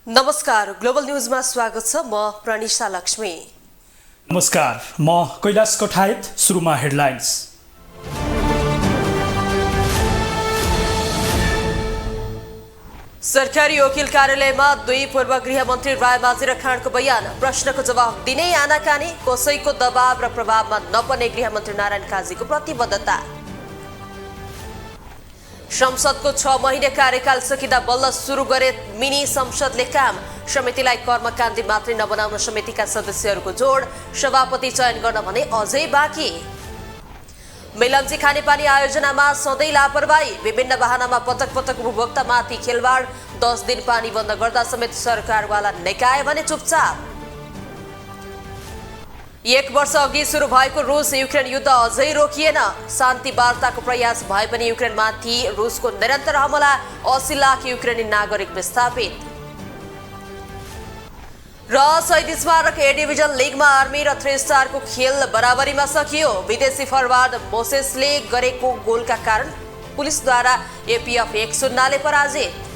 नमस्कार, ग्लोबल न्यूजमा स्वागत छ। म प्रनिशा लक्ष्मी। नमस्कार, म कैलाश कठायत। सुरुमा हेडलाइन्स। सरकारी वकिल कार्यालयमा दुई पूर्व गृहमन्त्री रायमाझी र खाँडको बयान, प्रश्नको जवाफ दिनै आनाकानी, कसैको दबाव र प्रभावमा नपर्ने गृहमन्त्री नारायण काजीको प्रतिबद्धता। संसदको 6 महिने कार्यकाल सकिँदा बल्ल सुरु गरे मिनी संसदले काम, समितिलाई कर्मकाण्डी मात्रै नबनाउन समितिका सदस्यहरूको जोड, सभापति चयन गर्न भने अझै बाँकी। मेलम्ची खानेपानी आयोजनामा सधैँ लापरवाही, विभिन्न वाहनामा पटक पटक उपभोक्तामाथि खेलवाड, 10 दिन पानी बन्द गर्दा समेत सरकारवाला निकाय भने चुपचाप। 1 वर्ष अघि सुरु भएको रुस युक्रेन युद्ध अझै रोकिएन, शान्ति वार्ताको प्रयास भए पनि युक्रेनमाथि रुसको निरन्तर हमला, 80 लाख युक्रेनी नागरिक विस्थापित। र शहीद स्मारक ए डिभिजन लिगमा आर्मी र 3 स्टारको खेल बराबरीमा सकियो, विदेशी फरवार्ड मोसेसले गरेको गोलका कारण पुलिसद्वारा एपीएफ 1-0 ले पराजित।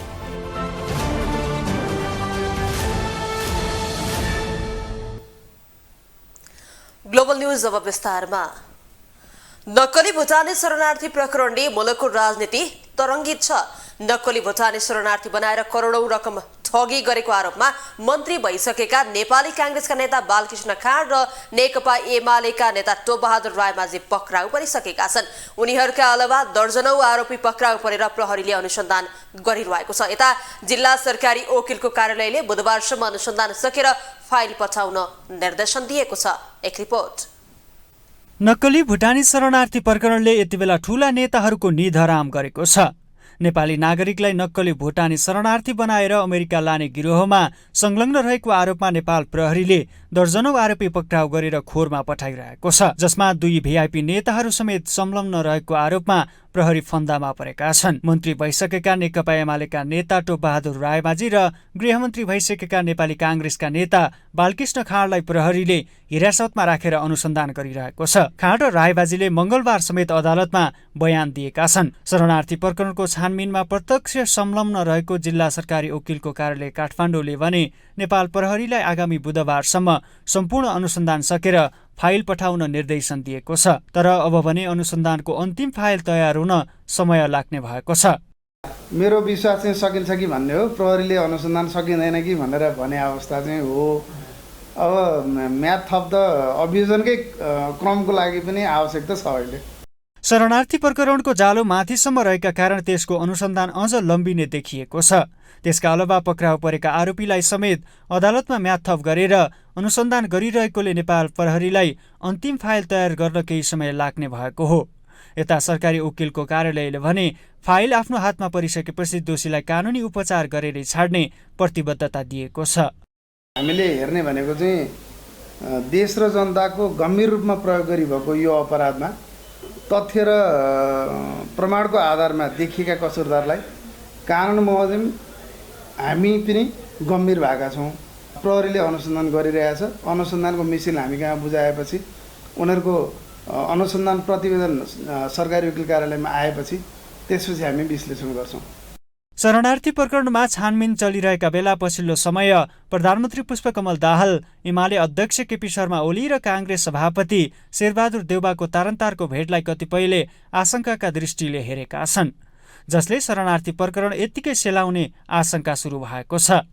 ग्लोबल न्यूज अब विस्तारमा। नक्कली भुटानी शरणार्थी प्रकरणले मुलुकको राजनीति तरङ्गित छ। नक्कली भुटानी शरणार्थी बनाएर करोडौं रकम ठगी गरेको आरोपमा मन्त्री भइसकेका नेपाली कांग्रेसका नेता बालकृष्ण खाँड र नेकपा एमालेका नेता टोपबहादुर रायमाझी पक्राउ परिसकेका छन्। उनीहरूका अलावा दर्जनौं आरोपी पक्राउ परेर प्रहरीले अनुसन्धान गरिरहेको छ। यता जिल्ला सरकारी वकिलको कार्यालयले बुधबारसम्म अनुसन्धान सकेर फाइल पठाउन निर्देशन दिएको छ। एक रिपोर्ट। नक्कली भुटानी शरणार्थी प्रकरणले यतिबेला ठूला नेताहरूको निध हराम गरेको छ। नेपाली नागरिकलाई नक्कली भुटानी शरणार्थी बनाएर अमेरिका लाने गिरोहमा संलग्न रहेको आरोपमा नेपाल प्रहरीले दर्जनौं आरोपी पक्राउ गरेर खोरमा पठाइरहेको छ, जसमा 2 भिआइपी नेताहरू समेत संलग्न रहेको आरोपमा प्रहरी फन्दामा परेका छन्। मन्त्री भइसकेका नेकपा एमालेका नेता टोपबहादुर रायमाझी र गृहमन्त्री भइसकेका नेपाली कांग्रेसका नेता बालकृष्ण खाँडलाई प्रहरीले हिरासतमा राखेर अनुसन्धान गरिरहेको छ। खाँड र रायमाझीले मंगलबार समेत अदालतमा बयान दिएका छन्। शरणार्थी प्रकरणको छानबिनमा प्रत्यक्ष संलग्न रहेको जिल्ला सरकारी वकिलको कार्यालय काठमाडौँले भने नेपाल प्रहरीलाई आगामी बुधबारसम्म सम्पूर्ण अनुसन्धान सकेर फाइल पठाउन निर्देशन दिएको छ। तर अब भने अनुसन्धानको अन्तिम फाइल तयार हुन समय लाग्ने भएको छ। मेरो विश्वास चाहिँ सकिन्छ कि भन्ने हो, प्रहरीले अनुसन्धान सकिँदैन कि भनेर भने अवस्था चाहिँ हो। अब म्याद थप्द अभियोजनकै क्रमको लागि पनि आवश्यकता छ। अहिले शरणार्थी प्रकरणको जालो माथिसम्म रहेका कारण त्यसको अनुसन्धान अझ लम्बिने देखिएको छ। त्यसका अलावा पक्राउ परेका आरोपीलाई समेत अदालतमा म्याद थप गरेर अनुसन्धान गरिरहेकोले नेपाल प्रहरीलाई अन्तिम फाइल तयार गर्न केही समय लाग्ने भएको हो। यता सरकारी वकिलको कार्यालयले भने फाइल आफ्नो हातमा परिसकेपछि दोषीलाई कानुनी उपचार गरेर छाड्ने प्रतिबद्धता दिएको छ। हामीले हेर्ने भनेको चाहिँ देश र जनताको गम्भीर रूपमा प्रयोग गरिएको यो अपराधमा तथ्य र प्रमाणको आधारमा देखिएका कसुरदारलाई कानुन बमोजिम हामी पनि गम्भीर भएका छौँ। प्रहरीले अनुसन्धान गरिरहेछ। अनुसन्धानको मिसिन हामी कहाँ बुझाएपछि उनीहरूको अनुसन्धान प्रतिवेदन सरकारी वकिल कार्यालयमा आएपछि त्यसपछि हामी विश्लेषण गर्छौँ। शरणार्थी प्रकरणमा छानबिन चलिरहेका बेला पछिल्लो समय प्रधानमन्त्री पुष्पकमल दाहाल, एमाले अध्यक्ष केपी शर्मा ओली र कांग्रेस सभापति शेरबहादुर देउवाको तारन्तारको भेटलाई कतिपयले आशंकाका दृष्टिले हेरेका छन्, जसले शरणार्थी प्रकरण यत्तिकै सेलाउने आशंका सुरु भएको छ।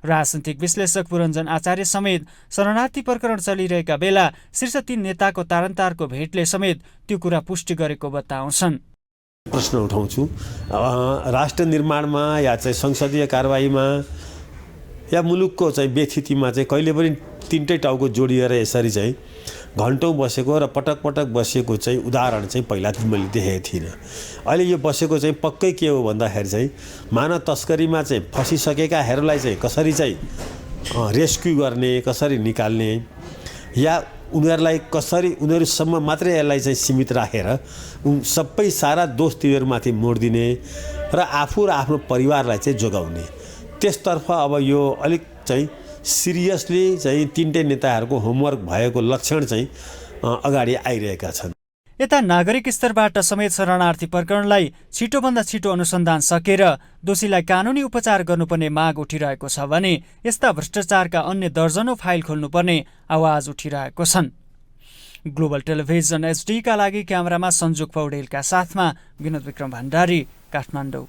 राजनीतिक विश्लेषक पुरञ्जन आचार्य समेत शरणार्थी प्रकरण चलिरहेका बेला शीर्ष 3 नेताको तारन्तारको भेटले समेत त्यो कुरा पुष्टि गरेको बताउँछन्। प्रश्न उठाउँछु, राष्ट्र निर्माणमा या चाहिँ संसदीय कारबाहीमा या मुलुकको चाहिँ व्यथितिमा चाहिँ कहिले पनि 3टै टाउको जोडिएर यसरी चाहिँ घन्टौँ बसेको र पटक पटक बसेको चाहिँ उदाहरण चाहिँ पहिला मैले देखेको थिइनँ। अहिले यो बसेको चाहिँ पक्कै के हो भन्दाखेरि चाहिँ मानव तस्करीमा चाहिँ फसिसकेकाहरूलाई चाहिँ कसरी चाहिँ रेस्क्यु गर्ने, कसरी निकाल्ने, या उनीहरूलाई कसरी उनीहरूसम्म मात्रै यसलाई चाहिँ सीमित राखेर सबै सारा दोष तिनीहरूमाथि मोडिदिने र आफू र आफ्नो परिवारलाई चाहिँ जोगाउने, त्यसतर्फ अब यो अलिक चाहिँ सिरियसली चाहिँ 3टै नेताहरूको होमवर्क भएको लक्षण चाहिँ अगाडि आइरहेका छन्। यता नागरिक स्तरबाट समेत शरणार्थी प्रकरणलाई छिटोभन्दा छिटो अनुसन्धान सकेर दोषीलाई कानुनी उपचार गर्नुपर्ने माग उठिरहेको छ भने यस्ता भ्रष्टाचारका अन्य दर्जनौं फाइल खोल्नुपर्ने आवाज उठिरहेको छन्। ग्लोबल टेलिभिजन एचडीका लागि क्यामेरामा सञ्जुक पौडेलका साथमा विनोद विक्रम भण्डारी, काठमाडौँ।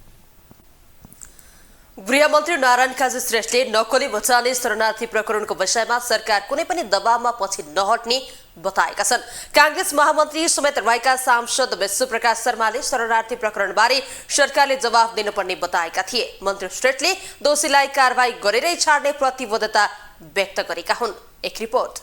गृहमन्त्री नारायण काजी श्रेष्ठले नक्कली भुटानी शरणार्थी प्रकरणको विषयमा सरकार कुनै पनि दबावमा पछि नहट्ने बताएका छन्। कांग्रेस महामन्त्री समेत रहेका सांसद विश्वप्रकाश शर्माले शरणार्थी प्रकरणबारे सरकारले जवाफ दिनुपर्ने बताएका थिए। मन्त्री श्रेष्ठले दोषीलाई कारबाही गरेरै छाड्ने प्रतिबद्धता व्यक्त गरेका हुन्। एक रिपोर्ट।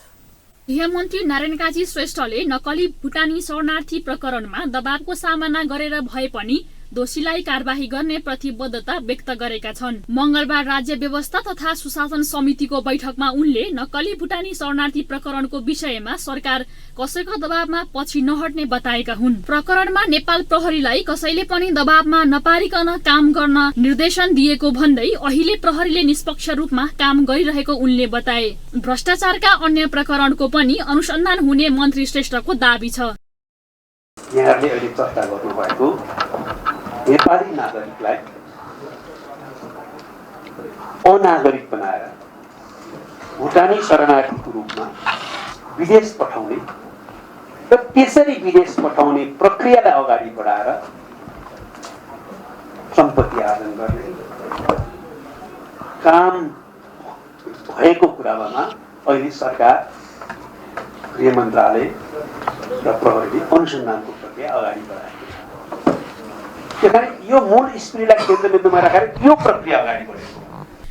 गृहमन्त्री नारायण काजी श्रेष्ठले नक्कली भुटानी शरणार्थी प्रकरणमा दबावको सामना गरेर भए पनि दोषीलाई कारबाही गर्ने प्रतिबद्धता व्यक्त गरेका छन्। मंगलबार राज्य व्यवस्था तथा सुशासन समितिको बैठकमा उनले नक्कली भुटानी शरणार्थी प्रकरणको विषयमा सरकार कसैको दबावमा पछि नहट्ने बताएका हुन्। प्रकरणमा नेपाल प्रहरीलाई कसैले पनि दबावमा नपारिकन काम गर्न निर्देशन दिएको भन्दै अहिले प्रहरीले निष्पक्ष रूपमा काम गरिरहेको उनले बताए। भ्रष्टाचारका अन्य प्रकरणको पनि अनुसन्धान हुने मन्त्री श्रेष्ठको दाबी छ। यहाँले अहिले चर्चा गर्नुभएको नेपाली नागरिकलाई अनागरिक बनाएर भुटानी शरणार्थीको रूपमा विदेश पठाउने र त्यसरी विदेश पठाउने प्रक्रियालाई अगाडि बढाएर सम्पत्ति आर्जन गर्ने काम भएको कुरामा अहिले सरकार, गृह मन्त्रालय र प्रहरीले अनुसन्धानको प्रक्रिया अगाडि बढाएको छ। त्यसैले यो मूल स्पिरिटलाई केन्द्रबिन्दुमा राखेर यो प्रक्रिया अगाडि बढेको।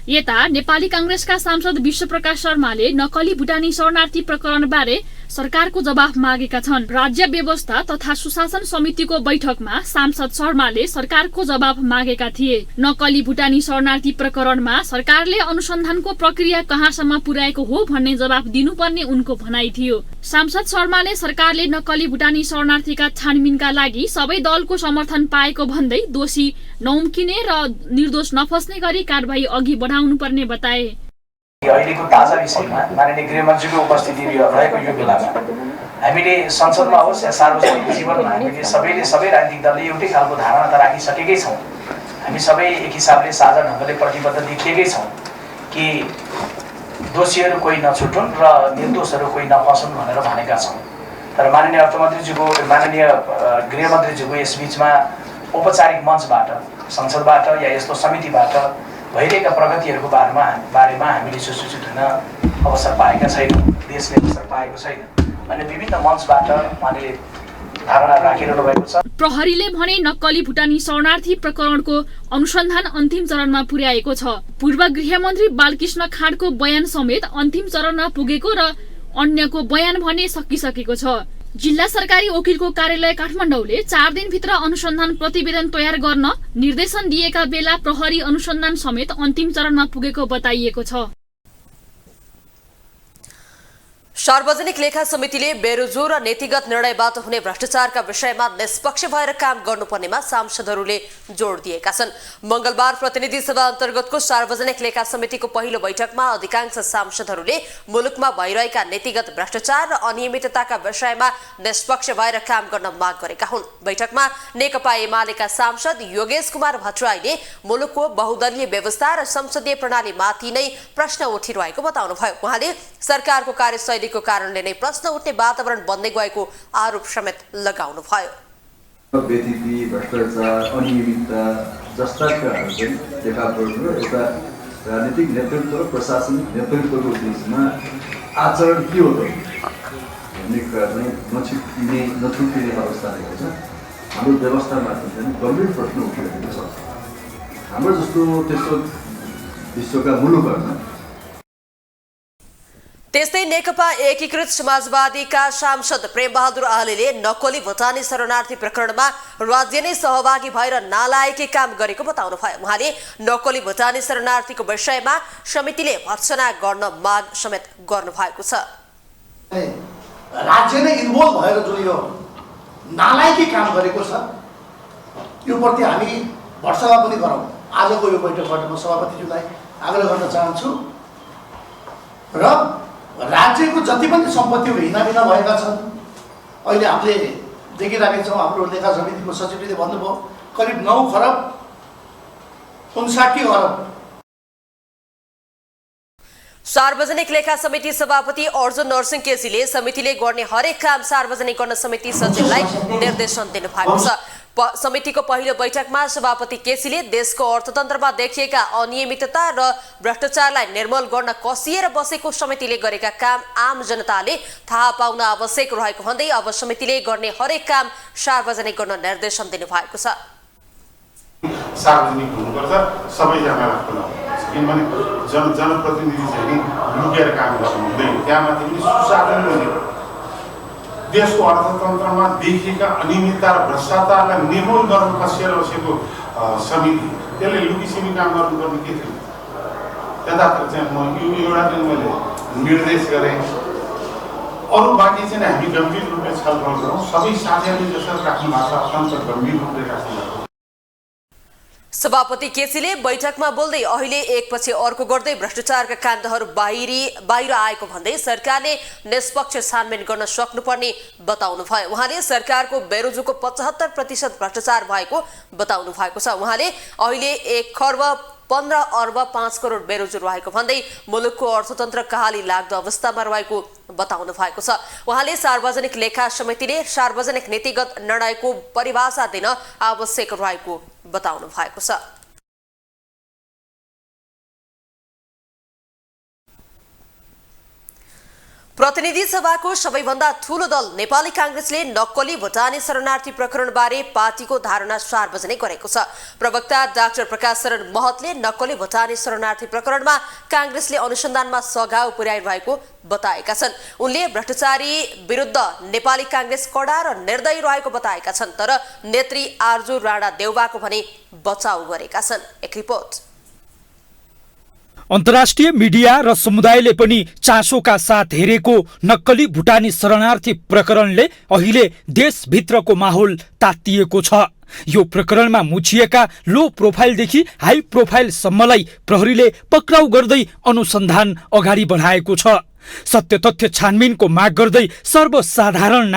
यता नेपाली कांग्रेसका सांसद विश्वप्रकाश शर्माले नक्कली भुटानी शरणार्थी प्रकरणबारे सरकारको जवाफ मागेका छन्। राज्य व्यवस्था तथा सुशासन समितिको बैठकमा सांसद शर्माले सरकारको जवाफ मागेका थिए। नक्कली भुटानी शरणार्थी प्रकरणमा सरकारले अनुसन्धानको प्रक्रिया कहाँसम्म पुर्याएको हो भन्ने जवाफ दिनुपर्ने उनको भनाइ थियो। सांसद शर्माले सरकारले नक्कली भुटानी शरणार्थीका छानबिनका लागि सबै दलको समर्थन पाएको भन्दै दोषी नउम्किने र निर्दोष नफस्ने गरी कारबाही अघि बढाउनु पर्ने बताए। अहिलेको ताजा विषयमा माननीय गृहमन्त्रीको उपस्थिति रहेको यो बेलामा हामीले संसदमा होस् या सार्वजनिक जीवनमा हामीले सबै राजनीतिक दलले एउटै खालको धारणा त राखिसकेकै छौँ। हामी सबै एक हिसाबले साझा ढङ्गले प्रतिबद्ध देखिएकै छौँ कि दोषीहरू कोही नछुटुन् र निर्दोषहरू कोही नफसुन् भनेर भनेका छौँ। तर माननीय माननीय गृहमन्त्रीज्यूको यसबीचमा औपचारिक मञ्चबाट, संसदबाट या यस्तो समितिबाट भइरहेका प्रगतिहरूको बारेमा हामीले सुसूचित हुन अवसर पाएका छैनौँ, देशले अवसर पाएको छैन अनि विभिन्न मञ्चबाट उहाँले धारणा राखिरहनु भएको छ। प्रहरीले भने नक्कली भुटानी शरणार्थी प्रकरणको अनुसन्धान अन्तिम चरणमा पुर्याएको छ। पूर्व गृहमन्त्री बालकृष्ण खाँडको बयान समेत अन्तिम चरणमा पुगेको र अन्यको बयान भने सकिसकेको छ। जिल्ला सरकारी वकिलको कार्यालय काठमाडौँले 4 दिनभित्र अनुसन्धान प्रतिवेदन तयार गर्न निर्देशन दिएका बेला प्रहरी अनुसन्धान समेत अन्तिम चरणमा पुगेको बताइएको छ। सार्वजनिक लेखा समितिले बेरोजो र नीतिगत निर्णयबाट हुने भ्रष्टाचारका विषयमा निष्पक्ष भएर काम गर्नुपर्नेमा सांसदहरूले जोड दिएका छन्। मंगलबार प्रतिनिधि सभा अन्तर्गतको सार्वजनिक लेखा समितिको पहिलो बैठकमा अधिकांश सांसदहरूले मुलुकमा भइरहेका नीतिगत भ्रष्टाचार र अनियमितताका विषयमा निष्पक्ष भएर काम गर्न माग गरेका हुन्। बैठकमा नेकपा एमालेका सांसद योगेश कुमार भट्टराईले मुलुकको बहुदलीय व्यवस्था र संसदीय प्रणालीमाथि नै प्रश्न उठिरहेको बताउनुभयो। उहाँले सरकारको कार्यशैली को कारणले नै प्रश्न उठ्ने वातावरण बन्दै गएको आरोप समेत लगाउनु भयो। व्यतिथि, भ्रष्टाचार, अनियमितता जस्ता कुराहरू चाहिँ देखा पर्नु र एउटा राजनीतिक नेतृत्व र प्रशासनिक नेतृत्वको बिचमा आचरण के हो भन्ने कुरा चाहिँ नछुट्टिने अवस्था रहेको छ। हाम्रो व्यवस्थामाथि चाहिँ गम्भीर प्रश्न उठिरहेको छ। हाम्रो जस्तो त्यस्तो विश्वका मुलुकहरूमा त्यस्तै नेकपा एकीकृत समाजवादीका सांसद प्रेमबहादुर आलेले नक्कली भुटानी शरणार्थी प्रकरणमा राज्य नै सहभागी भएर नालायकी काम गरेको बताउनु भयो। उहाँले नक्कली भुटानी शरणार्थीको विषयमा समितिले भर्त्सना गर्न माग समेत गर्नु भएको छ। राज्य नै इन्भल्भ भएर जुन यो नालायकी काम गरेको छ यो प्रति हामी भर्त्सना पनि गरौँ। आजको यो बैठकबाट म सभापतिज्यूलाई आग्रह गर्न चाहन्छु र राज्यको जति पनि सम्पत्तिहरू हिनामिना भएका छन्, अहिले हामीले देखिरहेका छौँ। हाम्रो लेखा समितिको सचिवले भन्नुभयो करिब 9 खरब 59 अरब। सार्वजनिक लेखा समिति सभापति अर्जुन नरसिंह केसीले समितिले गर्ने हरेक काम सार्वजनिक गर्न समिति सचिवलाई निर्देशन दिनुभएको छ। समितिको पहिलो बैठकमा सभापति केसीले देशको अर्थतन्त्रमा देखिएका अनियमितता र भ्रष्टाचारलाई निर्मूल गर्न कसिएर बसेको समितिले गरेका काम आम जनताले थाहा पाउन आवश्यक रहेको भन्दै अब समितिले गर्ने हरेक काम सार्वजनिक गर्न निर्देशन दिनुभएको छ। सार्वजनिक हुनुपर्छ, सबैजनालाई खुला हुनुपर्छ, किनभने जनप्रतिनिधि चाहिँ लुकेर काम गर्नु हुँदैन। त्यहाँमाथि पनि सुशासन हुने देशको अर्थतन्त्रमा देखिएका अनियमितता र भ्रष्टाचारलाई निर्मूल गर्न कसिएर बसेको समिति त्यसले लुकीसिमी काम गर्नुपर्ने के थियो? त्यतातिर चाहिँ म यो एउटा दिन मैले निर्देश गरेँ। अरू बाँकी चाहिँ हामी गम्भीर रूपले छलफल गरौँ। सबै साथीहरूले जसरी राख्नु भएको छ अत्यन्त गम्भीर रूपले राख्नु। सभापति केसीले बैठकमा बोल्दै अहिले एकपछि अर्को गर्दै भ्रष्टाचारका काण्डहरू बाहिर आएको भन्दै सरकारले निष्पक्ष छानबिन गर्न सक्नुपर्ने बताउनुभयो। उहाँले सरकारको बेरोजगारको 75% भ्रष्टाचार भएको बताउनु भएको छ। उहाँले अहिले 1 खर्ब 15 अर्ब 5 करोड बेरोजगार रहेको भन्दै मुलुकको अर्थतन्त्र कहाली लाग्दो अवस्थामा रहेको बताउनु भएको छ। उहाँले सार्वजनिक लेखा समितिले सार्वजनिक नीतिगत निर्णयको परिभाषा दिन आवश्यक रहेको बताउनु भएको छ। प्रतिनिधि सभाको सबैभन्दा ठूलो दल नेपाली कांग्रेसले नक्कली भुटानी शरणार्थी प्रकरणबारे पार्टीको धारणा सार्वजनिक गरेको छ। प्रवक्ता डाक्टर प्रकाश शरण महतले नक्कली भुटानी शरणार्थी प्रकरणमा कांग्रेसले अनुसन्धानमा सघाउ पुर्याइरहेको बताएका छन्। उनले भ्रष्टाचारी विरुद्ध नेपाली कांग्रेस कडा र निर्दयी रहेको बताएका छन्, तर नेत्री आर्जु राणा देउवाको भने बचाउ गरेका छन्। एक रिपोर्ट। अन्तर्राष्ट्रिय मिडिया र समुदायले पनि चासोका साथ हेरेको नक्कली भुटानी शरणार्थी प्रकरणले अहिले देशभित्रको माहौल तातिएको छ। यो प्रकरणमा मुछिएका लो प्रोफाइलदेखि हाई प्रोफाइलसम्मलाई प्रहरीले पक्राउ गर्दै अनुसन्धान अगाडि बढाएको छ। सत्य तथ्य छानबिनको माग गर्दै सर्वसाधारण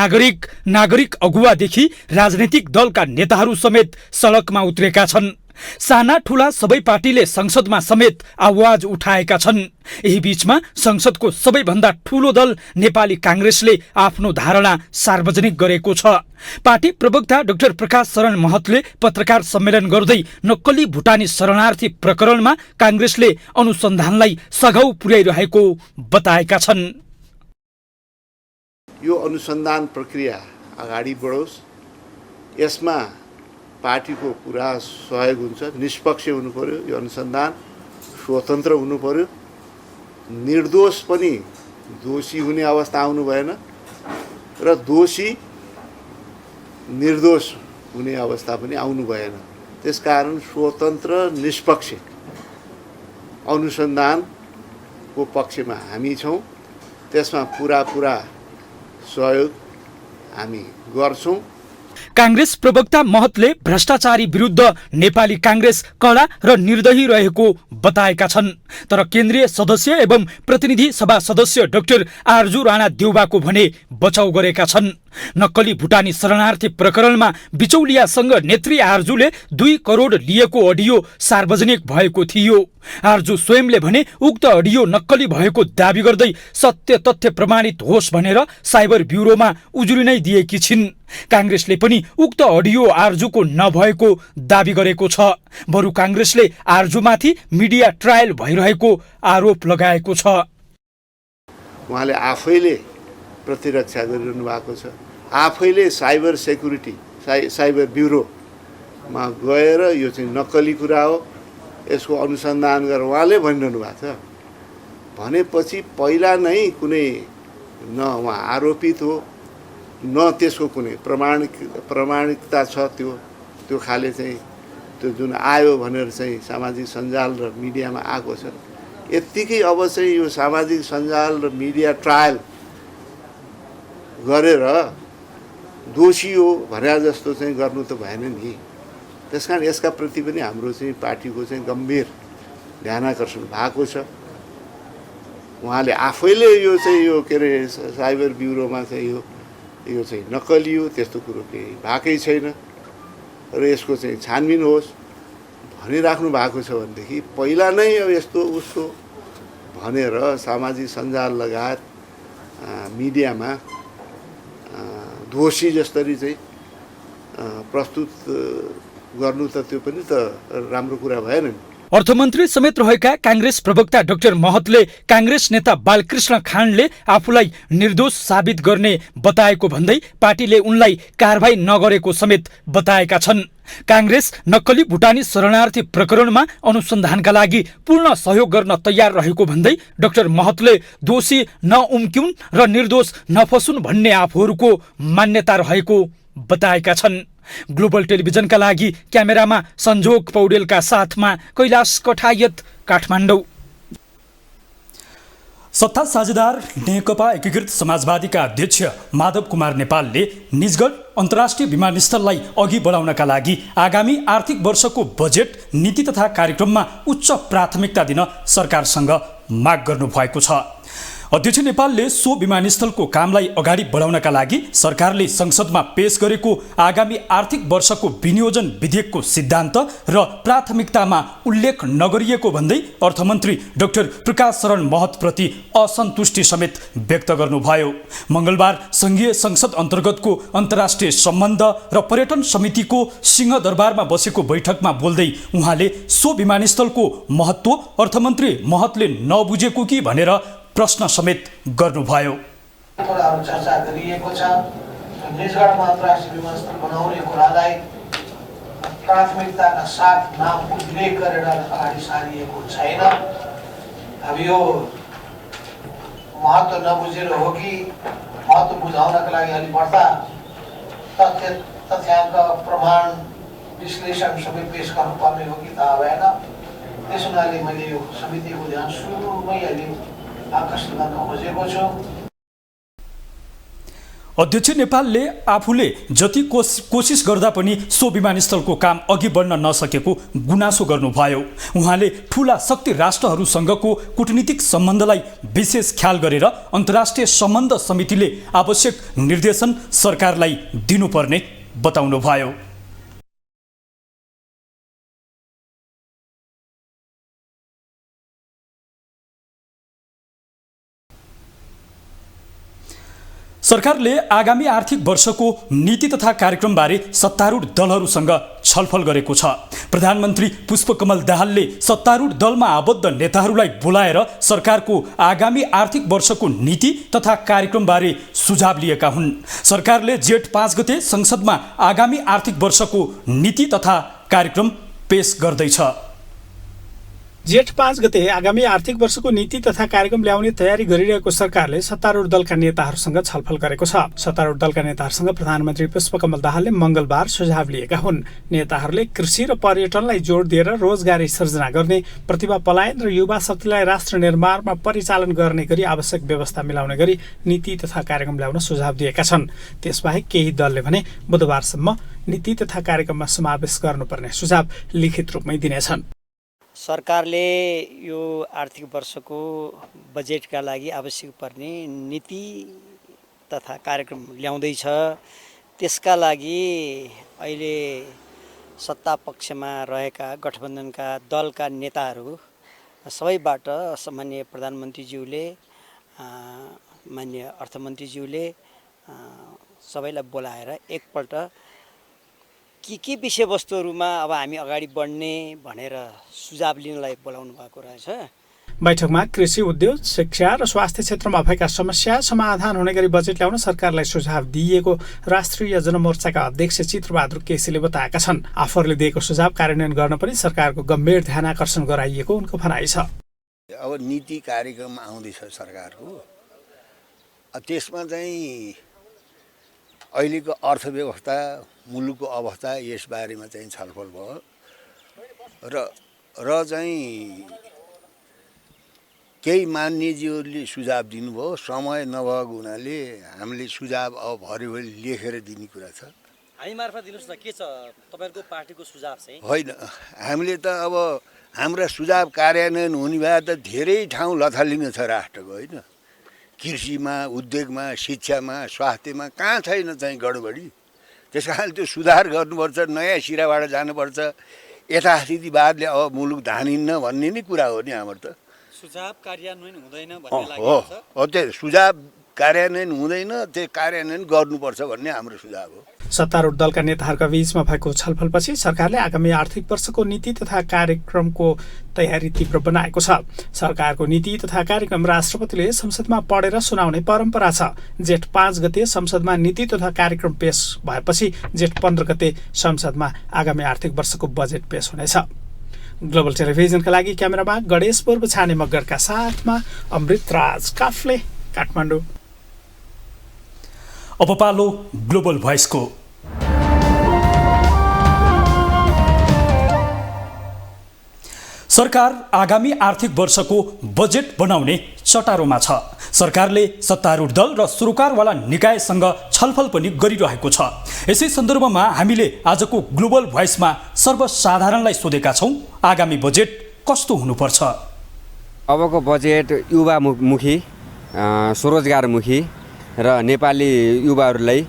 नागरिक अगुवादेखि राजनैतिक दलका नेताहरू समेत सडकमा उत्रेका छन्। साना ठूला सबै पार्टीले संसदमा समेत आवाज उठाएका छन्। यही बीचमा संसदको सबैभन्दा ठूलो दल नेपाली कांग्रेसले आफ्नो धारणा सार्वजनिक गरेको छ। पार्टी प्रवक्ता डाक्टर प्रकाश शरण महतले पत्रकार सम्मेलन गर्दै नक्कली भुटानी शरणार्थी प्रकरणमा कांग्रेसले अनुसन्धानलाई सघाउ पुर्याइरहेको बताएका छन्। यो अनुसन्धान प्रक्रिया अगाडि बढोस्, यसमा पार्टीको पुरा सहयोग हुन्छ। निष्पक्ष हुनु पर्यो यो अनुसन्धान, स्वतन्त्र हुनु पर्यो, निर्दोष पनि दोषी हुने अवस्था आउनु भएन र दोषी निर्दोष हुने अवस्था पनि आउनु भएन। त्यसकारण स्वतन्त्र निष्पक्ष अनुसन्धानको पक्षमा हामी छौँ। त्यसमा पुरा सहयोग हामी गर्छौँ। कांग्रेस प्रवक्ता महतले भ्रष्टाचारी विरुद्ध नेपाली कांग्रेस कडा र निर्दयी रहेको बताएका छन्, तर केन्द्रीय सदस्य एवं प्रतिनिधि सभा सदस्य डाक्टर आर्जु राणा देउवाको भने बचाउ गरेका छन्। नक्कली भुटानी शरणार्थी प्रकरणमा बिचौलियासँग नेत्री आर्जुले 2 करोड लिएको अडियो सार्वजनिक भएको थियो। आर्जु स्वयंले भने उक्त अडियो नक्कली भएको दावी गर्दै सत्य तथ्य प्रमाणित होस् भनेर साइबर ब्युरोमा उजुरी दिएकी छिन्। कांग्रेसले पनि उक्त अडियो आर्जुको नभएको दावी गरेको छ। बरु कांग्रेसले आर्जुमाथि मिडिया ट्रायल भइरहेको आरोप लगाएको छ। उहाँले आफैले प्रतिरक्षा गरिरहनु भएको छ। आफैले साइबर सेक्युरिटी साइबर ब्युरोमा गएर यो चाहिँ नक्कली कुरा हो, यसको अनुसन्धान गरेर उहाँले भनिरहनु भएको छ। भनेपछि पहिला नै कुनै न उहाँ आरोपित हो न त्यसको कुनै प्रमाणिकता छ। त्यो खाले चाहिँ त्यो जुन आयो भनेर चाहिँ सामाजिक सञ्जाल र मिडियामा आएको छ। यत्तिकै अब चाहिँ यो सामाजिक सञ्जाल र मिडिया ट्रायल गरेर दोषी हो भने जस्तो चाहिँ गर्नु त भएन नि। त्यसकारण यसका प्रति पनि हाम्रो चाहिँ पार्टीको चाहिँ गम्भीर ध्यानाकर्षण भएको छ। उहाँले आफैले यो चाहिँ यो के अरे साइबर ब्युरोमा चाहिँ यो यो चाहिँ नक्कली हो त्यस्तो कुरो केही भएकै छैन र यसको चाहिँ छानबिन होस् भनिराख्नु भएको छ भनेदेखि पहिला नै अब यस्तो उस्तो भनेर सामाजिक सञ्जाल लगायत मिडियामा दोषी जसरी चाहिँ प्रस्तुत गर्नु त त्यो पनि त राम्रो कुरा भएन नि। अर्थमन्त्री समेत रहेका कांग्रेस प्रवक्ता डाक्टर महतले कांग्रेस नेता बालकृष्ण खाँडले आफूलाई निर्दोष साबित गर्ने बताएको भन्दै पार्टीले उनलाई कारबाही नगरेको समेत बताएका छन्। कांग्रेस नक्कली भुटानी शरणार्थी प्रकरणमा अनुसन्धानका लागि पूर्ण सहयोग गर्न तयार रहेको भन्दै डाक्टर महतले दोषी नउम्क्युन् र निर्दोष नफसुन् भन्ने आफूहरूको मान्यता रहेको बताएका छन्। ग्लोबल टेलिभिजनका लागि क्यामेरामा संजोग पौडेलका साथमा कैलाश कठायत, काठमाडौँ। सत्ता साझेदार नेकपा एकीकृत समाजवादीका अध्यक्ष माधव कुमार नेपालले निजगढ अन्तर्राष्ट्रिय विमानस्थललाई अघि बढाउनका लागि आगामी आर्थिक वर्षको बजेट नीति तथा कार्यक्रममा उच्च प्राथमिकता दिन सरकारसँग माग गर्नुभएको छ। अध्यक्ष नेपालले सो विमानस्थलको कामलाई अगाडि बढाउनका लागि सरकारले संसदमा पेश गरेको आगामी आर्थिक वर्षको विनियोजन विधेयकको सिद्धान्त र प्राथमिकतामा उल्लेख नगरिएको भन्दै अर्थमन्त्री डाक्टर प्रकाश शरण महतप्रति असन्तुष्टि समेत व्यक्त गर्नुभयो। मंगलबार संघीय संसद अन्तर्गतको अन्तर्राष्ट्रिय सम्बन्ध र पर्यटन समितिको सिंहदरबारमा बसेको बैठकमा बोल्दै उहाँले सो विमानस्थलको महत्त्व अर्थमन्त्री महतले नबुझेको कि भनेर प्रश्न समेत गर्नुभयो। कुराहरू चर्चा गरिएको छ। निजगढमा अन्तर्राष्ट्रिय विमानस्थल बनाउने कुरालाई प्राथमिकताका साथ नाम उल्लेख गरेर अगाडि सारिएको छैन। अब यो महत्त्व नबुझेर हो कि महत्त्व बुझाउनका लागि अलि बढ्ता तथ्याङ्क प्रमाण विश्लेषण सबै पेश गर्नुपर्ने हो कि थाहा भएन। त्यस हुनाले मैले यो समितिको ध्यान सुरुमै अलि आकर्षित गर्न खोजेको छु। अध्यक्ष नेपालले आफूले जति कोसिस गर्दा पनि सो विमानस्थलको काम अघि बढ्न नसकेको गुनासो गर्नुभयो। उहाँले ठूला शक्ति राष्ट्रहरूसँगको कूटनीतिक सम्बन्धलाई विशेष ख्याल गरेर अन्तर्राष्ट्रिय सम्बन्ध समितिले आवश्यक निर्देशन सरकारलाई दिनुपर्ने बताउनुभयो। सरकारले आगामी आर्थिक वर्षको नीति तथा कार्यक्रमबारे सत्तारूढ दलहरूसँग छलफल गरेको छ। प्रधानमन्त्री पुष्पकमल दाहालले सत्तारूढ दलमा आबद्ध नेताहरूलाई बोलाएर सरकारको आगामी आर्थिक वर्षको नीति तथा कार्यक्रमबारे सुझाव लिएका हुन्। सरकारले जेठ 5 गते संसदमा आगामी आर्थिक वर्षको नीति तथा कार्यक्रम पेश गर्दैछ। जेठ 5 गते आगामी आर्थिक वर्षको नीति तथा कार्यक्रम ल्याउने तयारी गरिरहेको सरकारले सत्तारूढ दलका नेताहरूसँग छलफल गरेको छ। सत्तारूढ दलका नेताहरूसँग प्रधानमन्त्री पुष्पकमल दाहालले मंगलबार सुझाव लिएका हुन्। नेताहरूले कृषि र पर्यटनलाई जोड दिएर रोजगारी सृजना गर्ने, प्रतिभा पलायन र युवा शक्तिलाई राष्ट्र निर्माणमा परिचालन गर्ने गरी आवश्यक व्यवस्था मिलाउने गरी नीति तथा कार्यक्रम ल्याउन सुझाव दिएका छन्। त्यसबाहेक केही दलले भने बुधबारसम्म नीति तथा कार्यक्रममा समावेश गर्नुपर्ने सुझाव लिखित रूपमै दिनेछन्। सरकारले यो आर्थिक वर्षको बजेटका लागि आवश्यक पर्ने नीति तथा कार्यक्रम ल्याउँदैछ। त्यसका लागि अहिले सत्ता पक्षमा रहेका गठबन्धनका दलका नेताहरू सबैबाट माननीय प्रधानमन्त्रीज्यूले, माननीय अर्थमन्त्रीज्यूले सबैलाई बोलाएर एकपल्ट के विषयवस्तुहरूमा अब हामी अगाडि बढ्ने भनेर सुझाव लिनलाई बोलाउनु भएको रहेछ। बैठकमा कृषि, उद्योग, शिक्षा र स्वास्थ्य क्षेत्रमा भएका समस्या समाधान हुने गरी बजेट ल्याउन सरकारलाई सुझाव दिइएको राष्ट्रिय जनमोर्चाका अध्यक्ष चित्रबहादुर केसीले बताएका छन्। आफूहरूले दिएको सुझाव कार्यान्वयन गर्न पनि सरकारको गम्भीर ध्यान आकर्षण गराइएको उनको भनाइ छ। अब नीति कार्यक्रम आउँदैछ सरकारको, त्यसमा चाहिँ अहिलेको अर्थव्यवस्था, मुलुकको अवस्था यसबारेमा चाहिँ छलफल भयो र चाहिँ केही मान्यज्यूहरूले सुझाव दिनुभयो। समय नभएको हुनाले हामीले सुझाव अब भरिभरि लेखेर दिने कुरा छ। हामी मार्फत दिनुस् न, के छ तपाईहरुको पार्टीको सुझाव चाहिँ? होइन, हामीले त अब हाम्रा सुझाव कार्यान्वयन हुने भए त धेरै ठाउँ लथालिङ्ग छ राष्ट्रको, होइन? कृषिमा, उद्योगमा, शिक्षामा, स्वास्थ्यमा कहाँ छैन चाहिँ गडबडी। त्यस कारण त्यो सुधार गर्नुपर्छ, नयाँ सिराबाट जानुपर्छ। यथास्थितिवादले अब मुलुक धानिन्न भन्ने नै कुरा हो नि हाम्रो त। सुझाव कार्यान्वयन हुँदैन भन्ने हो लागेको छ। हो, त्यो सुझाव कार्यान्वयन हुँदैन, त्यो कार्यान्वयन गर्नुपर्छ भन्ने हाम्रो सुझाव हो। सत्तारूढ दलका नेताहरूका बीचमा भएको छलफलपछि सरकारले आगामी आर्थिक वर्षको नीति तथा कार्यक्रमको तयारी तीव्र बनाएको छ। सरकारको नीति तथा कार्यक्रम राष्ट्रपतिले संसदमा पढेर सुनाउने परम्परा छ। जेठ 5 गते संसदमा नीति तथा कार्यक्रम पेश भएपछि जेठ 15 गते संसदमा आगामी आर्थिक वर्षको बजेट पेश हुनेछ। ग्लोबल टेलिभिजनका लागि क्यामेरामा गणेश पूर्व छाने मगरका साथमा अमृतराज काफ्ले, काठमाडौँ। अब पालो ग्लोबल भोइसको। सरकार आगामी आर्थिक वर्षको बजेट बनाउने चटारोमा छ। सरकारले सत्तारूढ दल र सुरुकारवाला निकायसँग छलफल पनि गरिरहेको छ। यसै सन्दर्भमा हामीले आजको ग्लोबल भोइसमा सर्वसाधारणलाई सोधेका छौँ, आगामी बजेट कस्तो हुनुपर्छ? अबको बजेट युवामुखी, स्वरोजगारमुखी र नेपाली युवाहरूलाई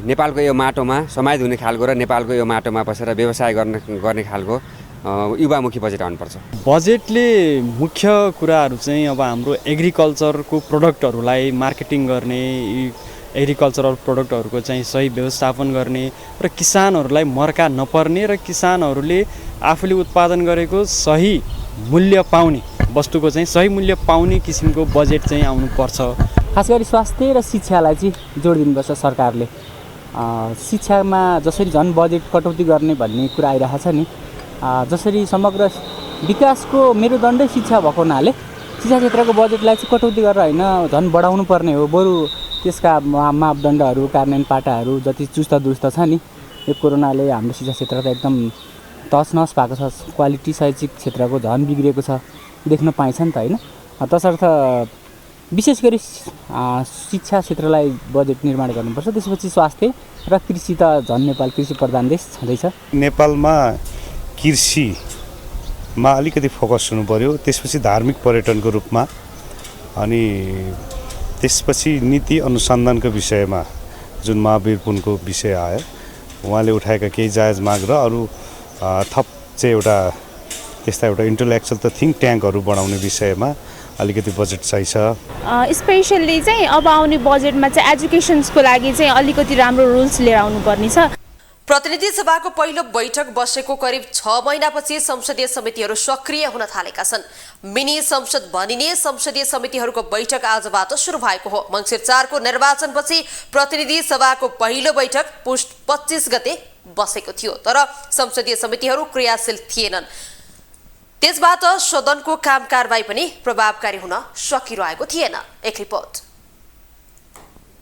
नेपालको यो माटोमा समाहित हुने खालको र नेपालको यो माटोमा बसेर व्यवसाय गर्ने खालको युवामुखी बजेट आउनुपर्छ। बजेटले मुख्य कुराहरू चाहिँ अब हाम्रो एग्रिकल्चरको प्रोडक्टहरूलाई मार्केटिङ गर्ने, एग्रिकल्चरल प्रोडक्टहरूको चाहिँ सही व्यवस्थापन गर्ने र किसानहरूलाई मर्का नपर्ने र किसानहरूले आफूले उत्पादन गरेको सही मूल्य पाउने, वस्तुको चाहिँ सही मूल्य पाउने किसिमको बजेट चाहिँ आउनुपर्छ। खास गरी स्वास्थ्य र शिक्षालाई चाहिँ जोड दिनुपर्छ सरकारले। शिक्षामा जसरी झन् बजेट कटौती गर्ने भन्ने कुरा आइरहेको छ नि, जसरी समग्र विकासको मेरुदण्डै शिक्षा भएको हुनाले शिक्षा क्षेत्रको बजेटलाई चाहिँ कटौती गरेर होइन, झन् बढाउनु पर्ने हो। बरु त्यसका मापदण्डहरू, कार्यान्वयन पाटाहरू जति चुस्त दुरुस्त छ नि, यो कोरोनाले हाम्रो शिक्षा क्षेत्र त एकदम तसनस भएको छ। क्वालिटी शैक्षिक क्षेत्रको झन् बिग्रिएको छ, देख्न पाइन्छ नि त होइन। तसर्थ विशेष गरी शिक्षा क्षेत्रलाई बजेट निर्माण गर्नुपर्छ। त्यसपछि स्वास्थ्य र कृषि त झन् नेपाल कृषि प्रधान देश छँदैछ। नेपालमा कृषिमा अलिकति फोकस हुनु पर्यो, त्यसपछि धार्मिक पर्यटनको रूपमा, अनि त्यसपछि नीति अनुसन्धानको विषयमा जुन महावीर पुनको विषय आयो, उहाँले उठाएका केही जायज माग र अरू थप चाहिँ त्यस्ता एउटा इन्टेलेक्चुअल त थिङ्क ट्याङ्कहरू बनाउने विषयमा अलिकति बजेट चाहिन्छ। स्पेसल्ली चाहिँ अब आउने बजेटमा चाहिँ एजुकेसन्सको लागि चाहिँ अलिकति राम्रो रुल्स लिएर आउनुपर्ने छ। प्रतिनिधि सभाको पहिलो बैठक बसेको करिब 6 महिनापछि संसदीय समितिहरू सक्रिय हुन थालेका छन्। मिनी संसद भनिने संसदीय समितिहरूको बैठक आजबाट सुरु भएको हो। मङ्सिर 4 को निर्वाचनपछि प्रतिनिधि सभाको पहिलो बैठक पुष 25 गते बसेको थियो, तर संसदीय समितिहरू क्रियाशील थिएनन्। त्यसबाट सदनको काम कारबाही पनि प्रभावकारी हुन सकिरहेको थिएन। एक रिपोर्ट।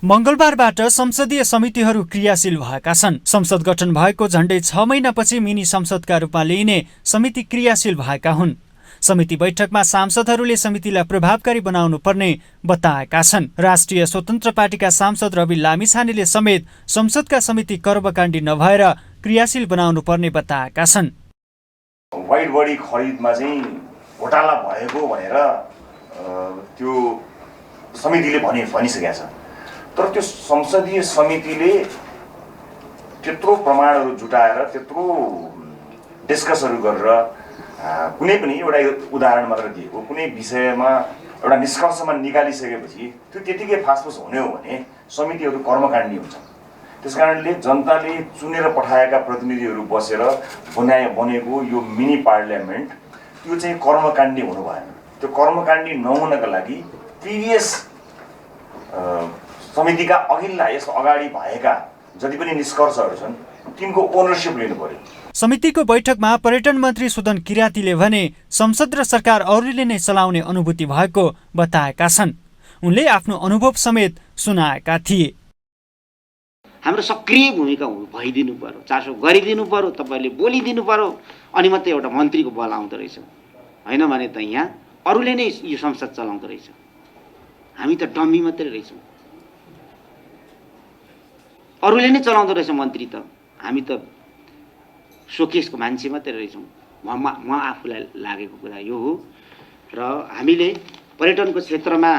मंगलबारबाट संसदीय समितिहरू क्रियाशील भएका छन्। संसद गठन भएको झण्डै 6 महिनापछि मिनी संसदका रूपमा लिइने समिति क्रियाशील भएका हुन्। समिति बैठकमा सांसदहरूले समितिलाई प्रभावकारी बनाउनु पर्ने बताएका छन्। राष्ट्रिय स्वतन्त्र पार्टीका सांसद रवि लामिछानेले समेत संसदका समिति कर्मकाण्डी नभएर क्रियाशील बनाउनु पर्ने बताएका छन्। वाइड बडी खरिदमा चाहिँ घोटाला भएको भनेर त्यो समितिले भनिसकेका छ, तर त्यो संसदीय समितिले त्यत्रो प्रमाणहरू जुटाएर त्यत्रो डिस्कसहरू गरेर कुनै पनि एउटा उदाहरण मात्र दिएको कुनै विषयमा एउटा निष्कर्षमा निकालिसकेपछि त्यो त्यतिकै फासफुस हुने हो भने समितिहरू कर्मकाण्डी हुन्छन्। त्यसकारणले जनताले चुनेर पठाएका प्रतिनिधिहरू बसेर बनेको यो मिनी पार्लियामेन्ट त्यो चाहिँ कर्मकाण्डी हुनु भएन। त्यो कर्मकाण्डी नहुनका लागि प्रिभियस समितिका अघिल्ला यस अगाडि भएका जति पनि निष्कर्षहरू छन् तिनको ओनरसिप लिनु पर्यो। समितिको बैठकमा पर्यटन मन्त्री सुदन किरातीले भने संसद र सरकार अरूले नै चलाउने अनुभूति भएको बताएका छन्। उनले आफ्नो अनुभव समेत सुनाएका थिए। हाम्रो सक्रिय भूमिका भइदिनु पर्यो, चासो गरिदिनु पर्यो, तपाईँले बोलिदिनु पर्यो, अनि मात्रै एउटा मन्त्रीको बल आउँदो रहेछ। होइन भने त यहाँ अरूले नै यो संसद चलाउँदो रहेछ। हामी त डम्मी मात्रै रहेछौँ, अरूले नै चलाउँदो रहेछ मन्त्री त, हामी त सोकेसको मान्छे मात्रै रहेछौँ। म आफूलाई लागेको कुरा यो हो। र हामीले पर्यटनको क्षेत्रमा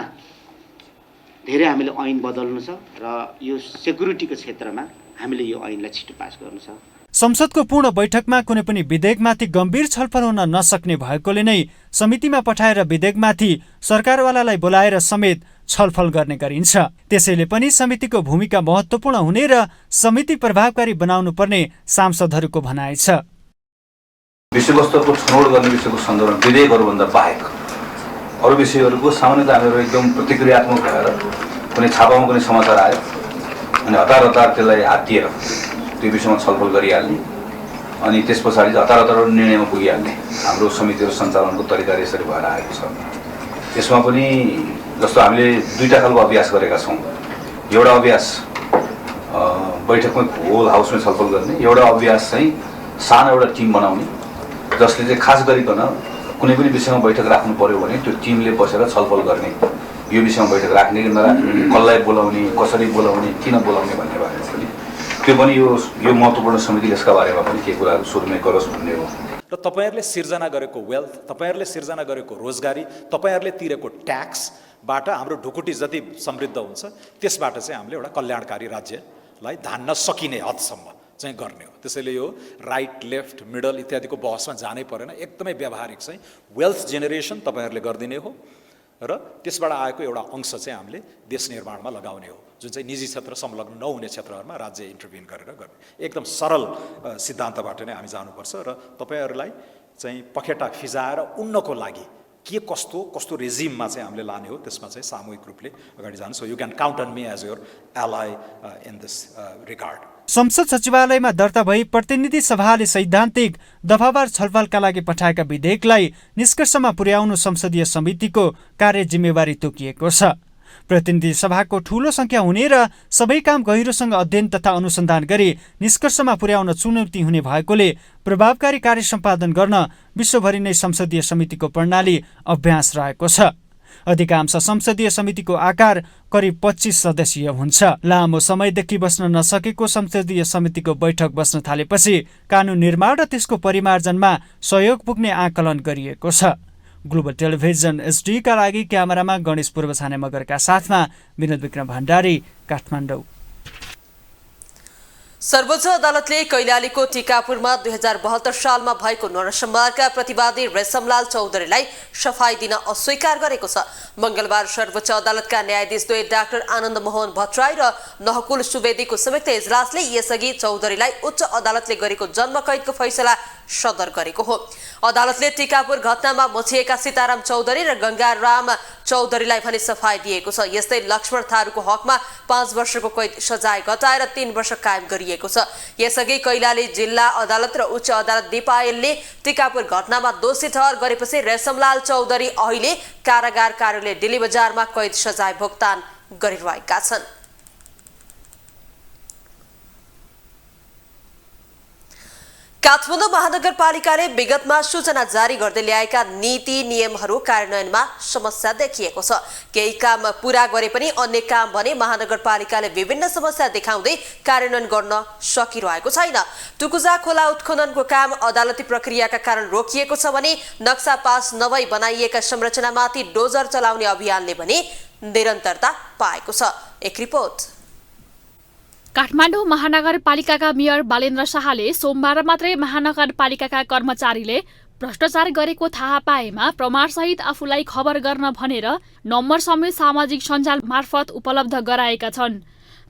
धेरै हामीले ऐन बदल्नु छ र यो सेक्युरिटीको क्षेत्रमा हामीले यो ऐनलाई छिटो पास गर्नु छ। संसदको पूर्ण बैठकमा कुनै पनि विधेयकमाथि गम्भीर छलफल हुन नसक्ने भएकोले नै समितिमा पठाएर विधेयकमाथि सरकारवालालाई बोलाएर समेत छलफल गर्ने गरिन्छ। त्यसैले पनि समितिको भूमिका महत्त्वपूर्ण हुने र समिति प्रभावकारी बनाउनु पर्ने सांसदहरूको भनाइ छ। विषयवस्तुको छनौट गर्ने विषयको सन्दर्भमा विधेयकहरूभन्दा बाहेक अरू विषयहरूको सामान्यतः हामीहरू एकदम प्रतिक्रियात्मक भएर कुनै छापामा कुनै समाचार आयो अनि हतार त्यसलाई हात्तिएर त्यो विषयमा छलफल गरिहाल्ने अनि त्यस पछाडि हतार निर्णयमा पुगिहाल्ने हाम्रो समितिहरू सञ्चालनको तरिका यसरी भएर आएको छ। यसमा पनि जस्तो हामीले दुईटा खालको अभ्यास गरेका छौँ। एउटा अभ्यास बैठकमै होल हाउसमै छलफल गर्ने, एउटा अभ्यास चाहिँ सानो एउटा टिम बनाउने जसले चाहिँ खास गरिकन कुनै पनि विषयमा बैठक राख्नु पर्यो भने त्यो टिमले बसेर छलफल गर्ने, यो विषयमा बैठक राख्ने कि नराख्ने, कसलाई बोलाउने, कसरी बोलाउने, किन बोलाउने भन्ने बारेमा पनि त्यो पनि यो महत्त्वपूर्ण समिति यसका बारेमा पनि केही कुराहरू सुरुमै गरोस् भन्ने हो। र तपाईँहरूले सिर्जना गरेको वेल्थ, तपाईँहरूले सिर्जना गरेको रोजगारी, तपाईँहरूले तिरेको ट्याक्सबाट हाम्रो ढुकुटी जति समृद्ध हुन्छ त्यसबाट चाहिँ हामीले एउटा कल्याणकारी राज्यलाई धान्न सकिने हदसम्म चाहिँ गर्ने हो। त्यसैले यो राइट लेफ्ट मिडल इत्यादिको बहसमा जानै परेन, एकदमै व्यावहारिक चाहिँ वेल्थ जेनेरेसन तपाईँहरूले गरिदिने हो र त्यसबाट आएको एउटा अंश चाहिँ हामीले देश निर्माणमा लगाउने हो, जुन चाहिँ निजी क्षेत्र संलग्न नहुने क्षेत्रहरूमा राज्य इन्टरभ्युन गरेर गर्ने। एकदम सरल सिद्धान्तबाट नै हामी जानुपर्छ र तपाईँहरूलाई चाहिँ पखेटा फिजाएर उन्नको लागि के कस्तो रेजिममा चाहिँ हामीले लाने हो त्यसमा चाहिँ सामूहिक रूपले अगाडि जानु। So you can count on me as your ally in this regard. संसद सचिवालयमा दर्ता भई प्रतिनिधि सभाले सैद्धान्तिक दफावार छलफलका लागि पठाएका विधेयकलाई निष्कर्षमा पुर्याउनु संसदीय समितिको कार्य जिम्मेवारी तोकिएको छ। प्रतिनिधि सभाको ठूलो संख्या हुने र सबै काम गहिरोसँग अध्ययन तथा अनुसन्धान गरी निष्कर्षमा पुर्याउन चुनौती हुने भएकोले प्रभावकारी कार्य सम्पादन गर्न विश्वभरि नै संसदीय समितिको प्रणाली अभ्यास रहेको छ। अधिकांश संसदीय समितिको आकार करिब 25 सदस्यीय हुन्छ। लामो समयदेखि बस्न नसकेको संसदीय समितिको बैठक बस्न थालेपछि कानून निर्माण र त्यसको परिमार्जनमा सहयोग पुग्ने आकलन गरिएको छ। ग्लोबल टेलिभिजन HD का लागि क्यामेरामा गणेश पूर्व छाने मगरका साथमा विनोद विक्रम भण्डारी, काठमाडौँ। सर्वोच्च अदालतले कैलालीको टिकापुरमा 2072 सालमा भएको नरसंहारका प्रतिवादी रेशमलाल चौधरीलाई सफाई दिन अस्वीकार गरेको छ। मंगलबार सर्वोच्च अदालतका न्यायाधीश द्वय डाक्टर आनन्द मोहन भट्टराई र नहकुल सुवेदीको संयुक्त इजलासले यसअघि चौधरीलाई उच्च अदालतले गरेको जन्मकैदको फैसला सदर गरेको हो। अदालतले टिकापुर घटनामा मचिएका सीताराम चौधरी र गंगाराम चौधरीलाई भने सफाई दिएको छ। यस्तै लक्ष्मण थारूको हकमा 5 वर्षको कैद सजाय घटाएर 3 वर्ष कायम गरिएको छ। यसअघि कैलाली जिल्ला अदालत र उच्च अदालत दिपायलले टिकापुर घटनामा दोषी ठहर गरेपछि रेशमलाल चौधरी अहिले कारागार कार्यालय दिल्ली बजारमा कैद सजाय भुक्तान गरिरहेका छन्। काठमाडौँ महानगरपालिकाले विगतमा सूचना जारी गर्दै ल्याएका नीति नियमहरू कार्यान्वयनमा समस्या देखिएको छ। केही काम पूरा गरे पनि अन्य काम भने महानगरपालिकाले विभिन्न समस्या देखाउँदै कार्यान्वयन गर्न सकिरहेको छैन। टुकुजा खोला उत्खननको काम अदालती प्रक्रियाका कारण रोकिएको छ भने नक्सा पास नभई बनाइएका संरचनामाथि डोजर चलाउने अभियानले भने निरन्तरता पाएको छ। एक रिपोर्ट। काठमाडौँ महानगरपालिकाका मेयर बालेन्द्र शाहले सोमबार मात्रै महानगरपालिकाका कर्मचारीले भ्रष्टाचार गरेको थाहा पाएमा प्रमाणसहित आफूलाई खबर गर्न भनेर नम्बर समेत सामाजिक सञ्जाल मार्फत उपलब्ध गराएका छन्।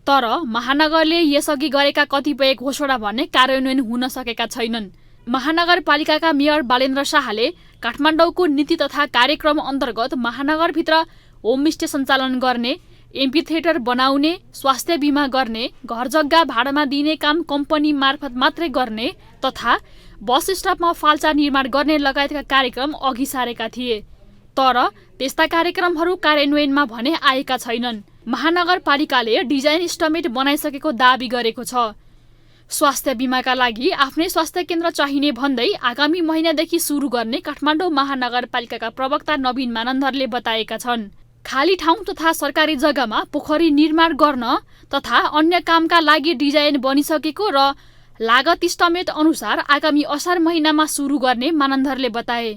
तर महानगरले यसअघि गरेका कतिपय घोषणा भने कार्यान्वयन हुन सकेका छैनन्। महानगरपालिकाका मेयर बालेन्द्र शाहले काठमाडौँको नीति तथा कार्यक्रम अन्तर्गत महानगरभित्र होमस्टे सञ्चालन गर्ने, एम्पी थिएटर बनाउने, स्वास्थ्य बीमा गर्ने, घर जग्गा भाडामा दिने काम कम्पनी मार्फत मात्रै गर्ने तथा बस स्टपमा फाल्चा निर्माण गर्ने लगायतका कार्यक्रम अघि सारेका थिए। तर त्यस्ता कार्यक्रमहरू कार्यान्वयनमा भने आएका छैनन्। महानगरपालिकाले डिजाइन इस्टिमेट बनाइसकेको दाबी गरेको छ। स्वास्थ्य बीमाका लागि आफ्नै स्वास्थ्य केन्द्र चाहिने भन्दै आगामी महिनादेखि सुरु गर्ने काठमाडौँ महानगरपालिकाका प्रवक्ता नवीन मानन्धरले बताएका छन्। खाली ठाउँ तथा सरकारी जग्गामा पोखरी निर्माण गर्न तथा अन्य कामका लागि डिजाइन बनिसकेको र लागत इस्टिमेट अनुसार आगामी असार महिनामा सुरु गर्ने मानन्धरले बताए।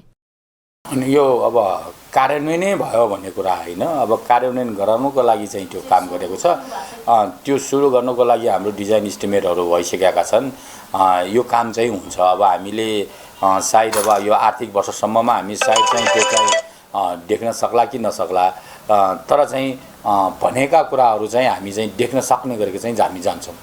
अनि यो अब कार्यान्वयनै भयो भन्ने कुरा होइन, अब कार्यान्वयन गराउनुको लागि चाहिँ त्यो काम गरेको छ। त्यो सुरु गर्नुको लागि हाम्रो डिजाइन इस्टिमेटहरू भइसकेका छन्। यो काम चाहिँ हुन्छ। अब हामीले सायद अब यो आर्थिक वर्षसम्ममा हामी सायद चाहिँ त्यो चाहिँ देख्न सक्ला कि नसक्ला, तर चाहिँ भनेका कुराहरू चाहिँ हामी चाहिँ देख्न सक्ने गरेको चाहिँ हामी जान्छौँ।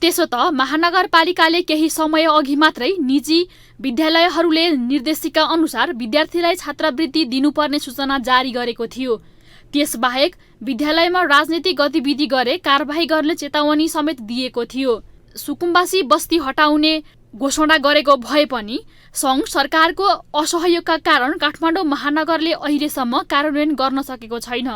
त्यसो त महानगरपालिकाले केही समय अघि मात्रै निजी विद्यालयहरूले निर्देशिका अनुसार विद्यार्थीलाई छात्रवृत्ति दिनुपर्ने सूचना जारी गरेको थियो। त्यसबाहेक विद्यालयमा राजनीतिक गतिविधि गरे कारबाही गर्ने चेतावनी समेत दिएको थियो। सुकुम्बासी बस्ती हटाउने घोषणा गरेको भए पनि सङ्घ सरकारको असहयोगका कारण काठमाडौँ महानगरले अहिलेसम्म कार्यान्वयन गर्न सकेको छैन।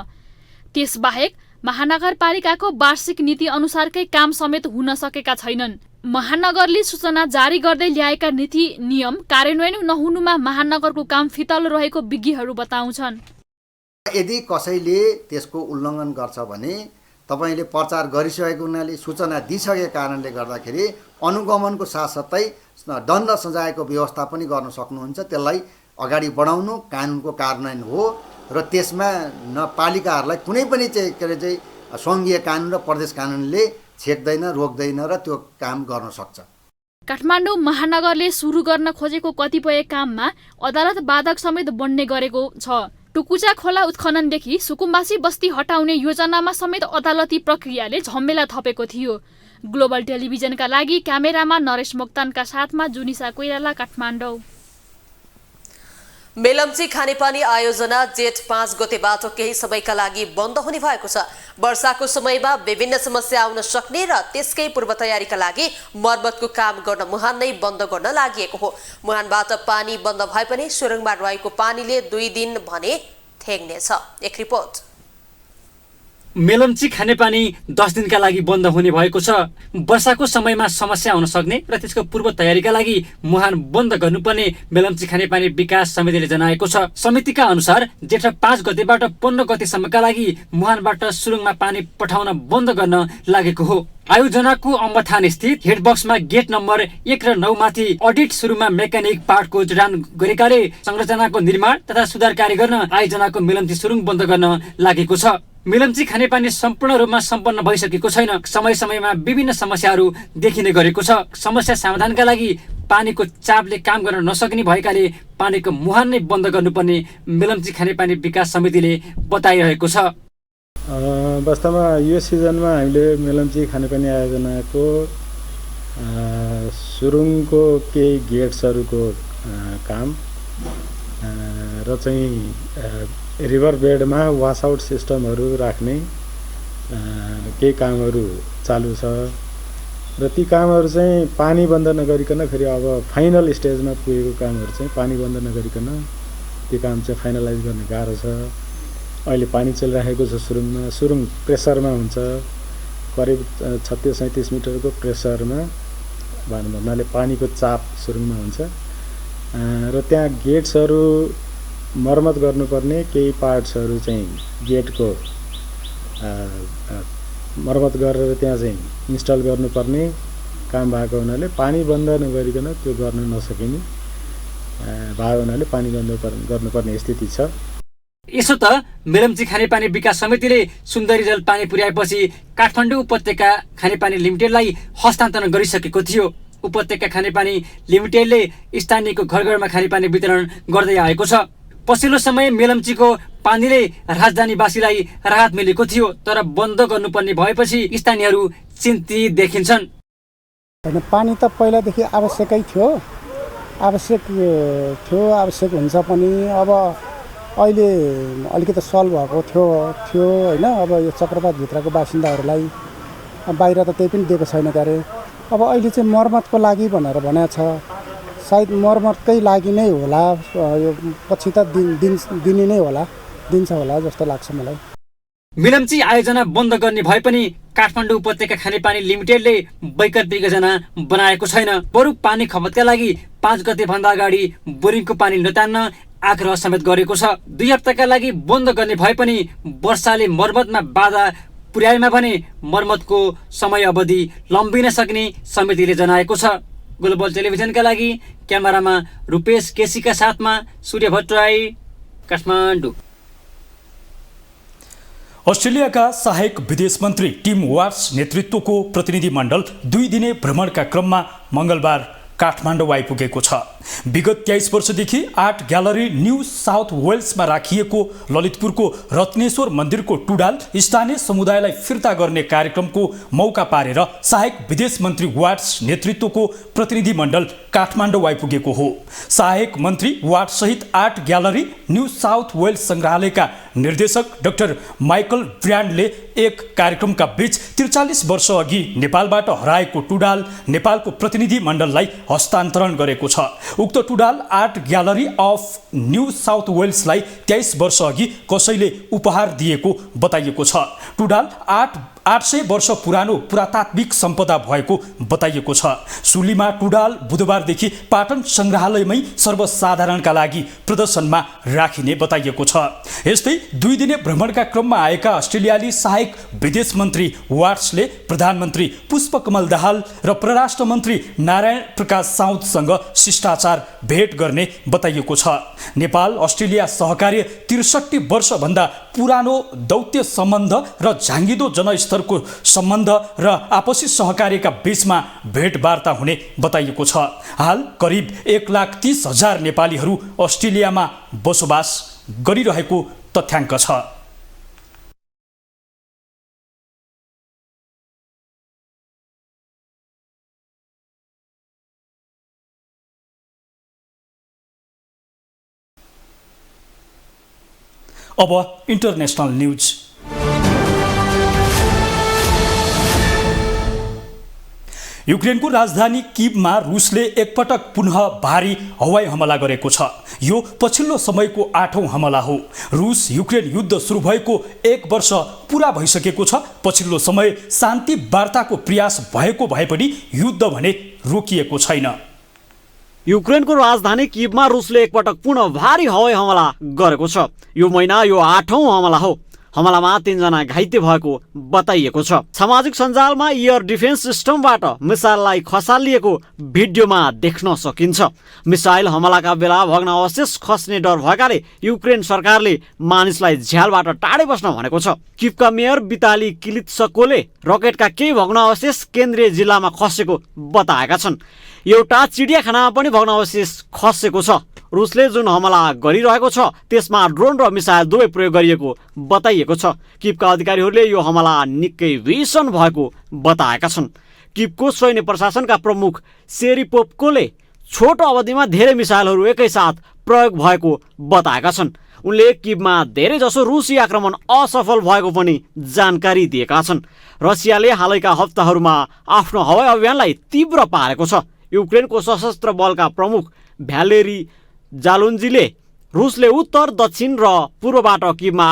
त्यसबाहेक महानगरपालिकाको वार्षिक नीति अनुसारकै काम समेत हुन सकेका छैनन्। महानगरले सूचना जारी गर्दै ल्याएका नीति नियम कार्यान्वयन नहुनुमा महानगरको काम फितल रहेको विज्ञहरू बताउँछन्। यदि कसैले त्यसको उल्लङ्घन गर्छ भने तपाईँले प्रचार गरिसकेको हुनाले सूचना दिइसकेको कारणले गर्दाखेरि अनुगमनको साथसाथै दण्ड सजायको व्यवस्था पनि गर्न सक्नुहुन्छ। त्यसलाई अगाडि बढाउनु कानुनको कार्यान्वयन हो र त्यसमा पालिकाहरूलाई कुनै पनि चाहिँ सङ्घीय कानुन र प्रदेश कानुनले छेक्दैन, रोक्दैन र त्यो काम गर्न सक्छ। काठमाडौँ महानगरले सुरु गर्न खोजेको कतिपय काममा अदालत बाधक समेत बन्ने गरेको छ। टुकुचा खोला उत्खननदेखि सुकुम्बासी बस्ती हटाउने योजनामा समेत अदालती प्रक्रियाले झमेला थपेको थियो। ग्लोबल टेलिभिजनका लागि क्यामेरामा नरेश मोक्तानका साथमा जुनिसा कोइराला, काठमाडौँ। मेलम्ची खानेपानी आयोजना जेठ 5 गतेबाट केही समयका लागि बन्द हुने भएको छ। वर्षाको समयमा विभिन्न समस्या आउन सक्ने र त्यसकै पूर्व तयारीका लागि मर्मतको काम गर्न मुहान नै बन्द गर्न लागि हो। मुहानबाट पानी बन्द भए पनि सुरुङमा रहेको पानीले 2 दिन भने थेग्नेछ। एक रिपोर्ट। मेलम्ची खानेपानी 10 दिनका लागि बन्द हुने भएको छ। वर्षाको समयमा समस्या हुन सक्ने र त्यसको पूर्व तयारीका लागि मुहान बन्द गर्नुपर्ने मेलम्ची खानेपानी विकास समितिले जनाएको छ। समितिका अनुसार जेठ 5 गतेबाट 15 गतेसम्मका लागि मुहानबाट सुरुङमा पानी पठाउन बन्द गर्न लागेको हो। आयोजनाको अम्बथान स्थित हेडबक्समा गेट नम्बर 1 र 9 माथि अडिट सुरुमा मेकानिक पार्टको जडान गरेकाले संरचनाको निर्माण तथा सुधार कार्य गर्न आयोजनाको मेलम्ची सुरुङ बन्द गर्न लागेको छ। मेलम्ची खानेपानी सम्पूर्ण रूपमा सम्पन्न भइसकेको छैन। समय समयमा विभिन्न समस्याहरू देखिने गरेको छ। समस्या समाधानका लागि पानीको चापले काम गर्न नसक्ने भएकाले पानीको मुहान नै बन्द गर्नुपर्ने मेलम्ची खानेपानी विकास समितिले बताइरहेको छ। वास्तवमा यो सिजनमा हामीले मेलम्ची खानेपानी आयोजनाको सुरुङको केही गेट्सहरूको काम र चाहिँ रिभर बेडमा वासआउट सिस्टमहरू राख्ने केही कामहरू चालु छ र ती कामहरू चाहिँ पानी बन्द नगरिकन फेरि अब फाइनल स्टेजमा पुगेको कामहरू चाहिँ पानी बन्द नगरिकन त्यो काम चाहिँ फाइनलाइज गर्ने गाह्रो छ। अहिले पानी चलिरहेको छ सुरुङमा। सुरुङ प्रेसरमा हुन्छ, करिब 36-37 मिटरको प्रेसरमा भनौँ भन्नाले पानीको चाप सुरुङमा हुन्छ र त्यहाँ गेट्सहरू मर्मत गर्नुपर्ने केही पार्ट्सहरू चाहिँ गेटको मर्मत गरेर त्यहाँ चाहिँ इन्स्टल गर्नुपर्ने काम भएको हुनाले पानी बन्द नगरिकन त्यो गर्न नसकिने भएको हुनाले पानी बन्द गर्नुपर्ने स्थिति छ। यसो त मेलम्ची खानेपानी विकास समितिले सुन्दरी जल पानी पुर्याएपछि काठमाडौँ उपत्यका खानेपानी लिमिटेडलाई हस्तान्तरण गरिसकेको थियो। उपत्यका खानेपानी लिमिटेडले स्थानीयको घर घरमा खानेपानी वितरण गर्दै आएको छ। पछिल्लो समय मेलम्चीको पानीले राजधानीवासीलाई राहत मिलेको थियो, तर बन्द गर्नुपर्ने भएपछि स्थानीयहरू चिन्तित देखिन्छन्। पानी त पहिलादेखि आवश्यकै थियो, आवश्यक हुन्छ पनि। अब अहिले अलिकति सल्भ भएको थियो होइन। अब यो चक्रवातभित्रको बासिन्दाहरूलाई बाहिर त त्यही पनि दिएको छैन क्यारे। अब अहिले चाहिँ मर्मतको लागि भनेर भनेको छ। सायद मर्मतकै लागि नै होला, यो पछि त दिने नै होला, दिन्छ होला जस्तो लाग्छ मलाई। मेलम्ची आयोजना बन्द गर्ने भए पनि काठमाडौँ उपत्यका खानेपानी लिमिटेडले वैकल्पिक योजना बनाएको छैन। बरु पानी खपतका लागि 5 गतेभन्दा अगाडि बोरिङको पानी नतान्न आग्रह समेत गरेको छ। 2 हप्ताका लागि बन्द गर्ने भए पनि वर्षाले मर्मतमा बाधा पुर्याएमा भने मर्मतको समय अवधि लम्बिन सक्ने समितिले जनाएको छ। ग्लोबल टेलिभिजनका लागि क्यामेरामा रूपेश केसीका साथमा सूर्य भट्टराई, काठमाडौँ। अस्ट्रेलियाका सहायक विदेश मन्त्री टिम वाट्स नेतृत्वको प्रतिनिधिमण्डल 2 दिने भ्रमणका क्रममा मङ्गलबार काठमाडौँ आइपुगेको छ। विगत 23 वर्षदेखि आर्ट ग्यालरी न्यू साउथ वेल्समा राखिएको ललितपुरको रत्नेश्वर मन्दिरको टुडाल स्थानीय समुदायलाई फिर्ता गर्ने कार्यक्रमको मौका पारेर सहायक विदेश मन्त्री वाट्स नेतृत्वको प्रतिनिधिमण्डल काठमाडौँ आइपुगेको हो। सहायक मन्त्री वाट्ससहित art gallery New South Wales सङ्ग्रहालयका निर्देशक डाक्टर माइकल ब्रान्डले एक कार्यक्रमका बीच 43 वर्ष अघि नेपालबाट हराएको टुडाल नेपालको प्रतिनिधिमण्डललाई हस्तान्तरण गरेको छ। उक्त टुडाल art gallery of New South वेल्सलाई 23 वर्ष अघि कसैले उपहार दिएको बताइएको छ। टुडाल 800 वर्ष पुरानो पुरातात्विक सम्पदा भएको बताइएको छ। सुलीमा टुडाल बुधबारदेखि पाटन सङ्ग्रहालयमै सर्वसाधारणका लागि प्रदर्शनमा राखिने बताइएको छ। यस्तै 2 दिने भ्रमणका क्रममा आएका अस्ट्रेलियाली सहायक विदेश मन्त्री वाट्सले प्रधानमन्त्री पुष्पकमल दाहाल र परराष्ट्र मन्त्री नारायण प्रकाश साउदसँग शिष्टाचार भेट गर्ने बताइएको छ। नेपाल अस्ट्रेलिया सहकार्य 63 वर्षभन्दा पुरानो दौत्य सम्बन्ध र झाँगिदो जनस्तरको सम्बन्ध र आपसी सहकार्यका बीचमा भेटवार्ता हुने बताइएको छ। हाल करिब 1,30,000 नेपालीहरू अस्ट्रेलियामा बसोबास गरिरहेको तथ्याङ्क छ। अब इन्टरनेसनल न्यूज। युक्रेनको राजधानी कीवमा रुसले एकपटक पुनः भारी हवाई हमला गरेको छ। यो पछिल्लो समयको 8औं हमला हो। रुस युक्रेन युद्ध सुरु भएको 1 वर्ष पूरा भइसकेको छ। पछिल्लो समय शान्ति वार्ताको प्रयास भएको भए पनि युद्ध भने रोकिएको छैन। युक्रेनको राजधानी कीवमा रुसले एकपटक पुनः भारी हवाई हमला गरेको छ। यो महिना यो 8औं हमला हो। हमलामा 3 जना घाइते भएको बताइएको छ। सामाजिक सञ्जालमा एयर डिफेन्स सिस्टमबाट मिसाइललाई खसालिएको भिडियोमा देख्न सकिन्छ। मिसाइल हमलाका बेला भग्नावशेष खस्ने डर भएकाले युक्रेन सरकारले मानिसलाई झ्यालबाट टाढै बस्न भनेको छ। कीवका मेयर विताली क्लित्सकोले रकेटका केही भग्नावशेष केन्द्रीय जिल्लामा खसेको बताएका छन्। एउटा चिडियाखानामा पनि भग्नावशेष खसेको छ। रुसले जुन हमला गरिरहेको छ त्यसमा ड्रोन र मिसाइल दुवै प्रयोग गरिएको बताइएको छ। कीवका अधिकारीहरूले यो हमला निकै भीषण भएको बताएका छन्। कीवको सैन्य प्रशासनका प्रमुख सेरिपोप्कोले छोटो अवधिमा धेरै मिसाइलहरू एकैसाथ प्रयोग भएको बताएका छन्। उनले कीवमा धेरैजसो रुसी आक्रमण असफल भएको पनि जानकारी दिएका छन्। रसियाले हालैका हप्ताहरूमा आफ्नो हवाई अभियानलाई तीव्र पारेको छ। युक्रेनको सशस्त्र बलका प्रमुख भ्यालेरी जालुन्जीले रुसले उत्तर, दक्षिण र पूर्वबाट कीवमा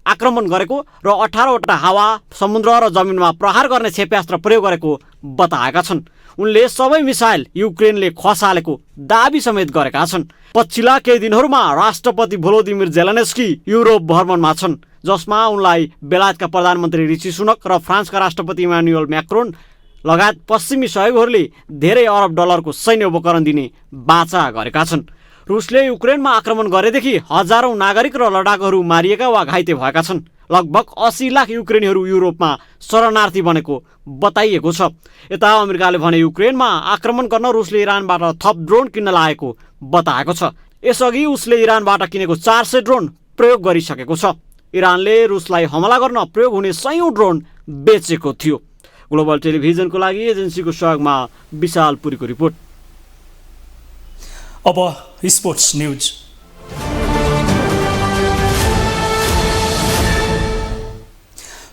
आक्रमण गरेको र 18वटा हावा, समुद्र र जमिनमा प्रहार गर्ने क्षेप्यास्त्र प्रयोग गरेको बताएका छन्। उनले सबै मिसाइल युक्रेनले खसालेको दाबी समेत गरेका छन्। पछिल्ला केही दिनहरूमा राष्ट्रपति भोलोदिमिर जेलेन्स्की युरोप भ्रमणमा छन्, जसमा उनलाई बेलायतका प्रधानमन्त्री ऋषि सुनक र फ्रान्सका राष्ट्रपति इमानुएल म्याक्रोन लगायत पश्चिमी सहयोगीहरूले धेरै अरब डलरको सैन्य उपकरण दिने बाचा गरेका छन्। रुसले युक्रेनमा आक्रमण गरेदेखि हजारौं नागरिक र लडाकुहरू मारिएका वा घाइते भएका छन्। लगभग 80 लाख युक्रेनीहरू युरोपमा शरणार्थी बनेको बताइएको छ। यता अमेरिकाले भने युक्रेनमा आक्रमण गर्न रुसले इरानबाट थप ड्रोन किन्न लागेको बताएको छ। यसअघि उसले इरानबाट किनेको 400 ड्रोन प्रयोग गरिसकेको छ। इरानले रुसलाई हमला गर्न प्रयोग हुने 100 ड्रोन बेचेको थियो। ग्लोबल टेलिभिजनको लागि एजेन्सीको सहयोगमा विशाल पुरीको रिपोर्ट। अब sports news.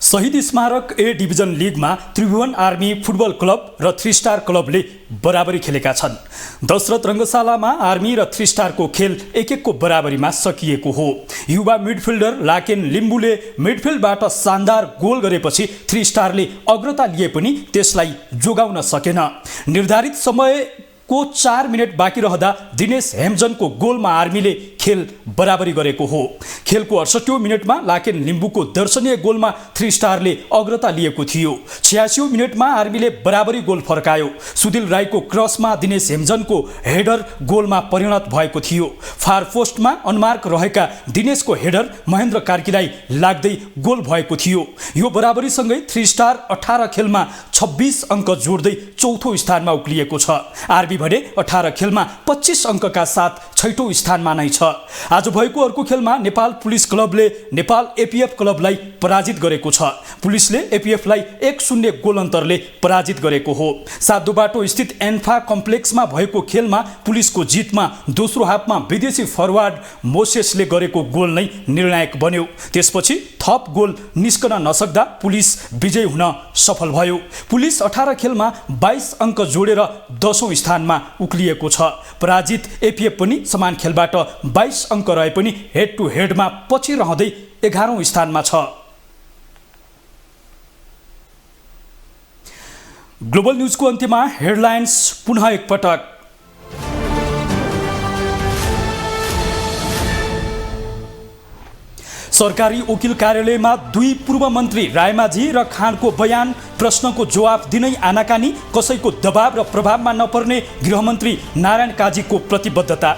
Shahid Smarak A division लिगमा त्रिभुवन आर्मी फुटबल क्लब र 3 स्टार क्लबले बराबरी खेलेका छन्। दशरथ रङ्गशालामा आर्मी र 3 स्टारको खेल 1-1 को बराबरीमा सकिएको हो। युवा मिडफिल्डर लाकेन लिम्बुले मिडफिल्डबाट शानदार गोल गरेपछि 3 स्टारले अग्रता लिए पनि त्यसलाई जोगाउन सकेन। निर्धारित समय को 4 मिनेट बाँकी रहँदा दिनेश हेम्जनको गोलमा आर्मीले खेल बराबरी गरेको हो। खेलको 68औं मिनेटमा लाकेन लिम्बूको दर्शनीय गोलमा 3 स्टारले अग्रता लिएको थियो। 86औं मिनेटमा आर्मीले बराबरी गोल फर्कायो। सुदिल राईको क्रसमा दिनेश हेम्जनको हेडर गोलमा परिणत भएको थियो। फार पोस्टमा अनमार्क रहेका दिनेशको हेडर महेन्द्र कार्कीलाई लाग्दै गोल भएको थियो। यो बराबरीसँगै 3 स्टार 18 खेलमा 26 अङ्क जोड्दै चौथो स्थानमा उक्लिएको छ। आरबी भने 18 खेलमा 25 अङ्कका साथ 6औं स्थानमा नै छ। आज भएको अर्को खेलमा नेपाल पुलिस क्लबले नेपाल एपीएफ क्लबलाई पराजित गरेको छ। पुलिसले एपीएफलाई 1-0 गोल अन्तरले पराजित गरेको हो। सातो बाटो स्थित एन्फा कम्प्लेक्समा भएको खेलमा पुलिसको जितमा दोस्रो हाफमा विदेशी फरवार्ड मोसेसले गरेको गोल नै निर्णायक बन्यो। त्यसपछि थप गोल निस्कन नसक्दा पुलिस विजयी हुन सफल भयो। पुलिस 18 खेलमा 22 अङ्क जोडेर 10औं स्थानमा उक्लिएको छ। पराजित एपीएफ पनि समान खेलबाट 22 अङ्क रहे पनि हेड टु हेडमा पछि रहँदै 11औं स्थानमा छ। ग्लोबल न्युजको अन्त्यमा हेडलाइन्स पुनः एकपटक। सरकारी वकिल कार्यालयमा 2 पूर्व मन्त्री रायमाझी र खाँडको बयान, प्रश्नको जवाफ दिनै आनाकानी, कसैको दबाव र प्रभावमा नपर्ने गृहमन्त्री नारायण काजीको प्रतिबद्धता।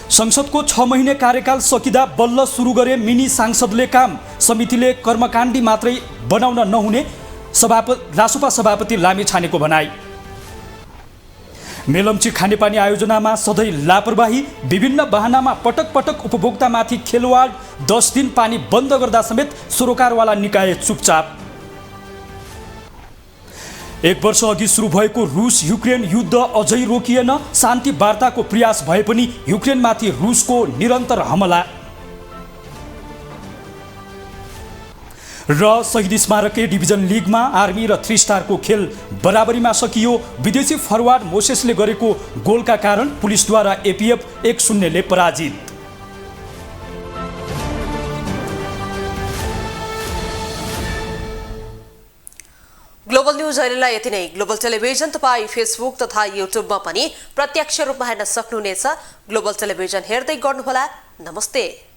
संसदको 6 महिने कार्यकाल सकिँदा बल्ल सुरु गरे मिनी सांसदले काम, समितिले कर्मकाण्डी मात्रै बनाउन नहुने रासुपा सभापति लामिछानेको भनाई। मेलम्ची खानेपानी आयोजनामा सधैँ लापरवाही, विभिन्न बहानामा पटक पटक उपभोक्तामाथि खेलवाड, 10 दिन पानी बन्द गर्दा समेत सरोकारवाला निकाय चुपचाप। 1 वर्ष अघि सुरु भएको रुस युक्रेन युद्ध अझै रोकिएन, शान्ति वार्ताको प्रयास भए पनि युक्रेनमाथि रुसको निरन्तर हमला। र शहीद स्मारक डिभिजन लिगमा आर्मी र 3 स्टारको खेल बराबरीमा सकियो। विदेशी फरवार्ड मोसेसले गरेको गोलका कारण पुलिसद्वारा एपीएफ 1-0 ले पराजित। ग्लोबल न्युज अहिलेलाई यति नै। ग्लोबल टेलिभिजन तपाईँ फेसबुक तथा युट्युबमा पनि प्रत्यक्ष रूपमा हेर्न सक्नुहुनेछ। ग्लोबल टेलिभिजन हेर्दै गर्नुहोला। नमस्ते।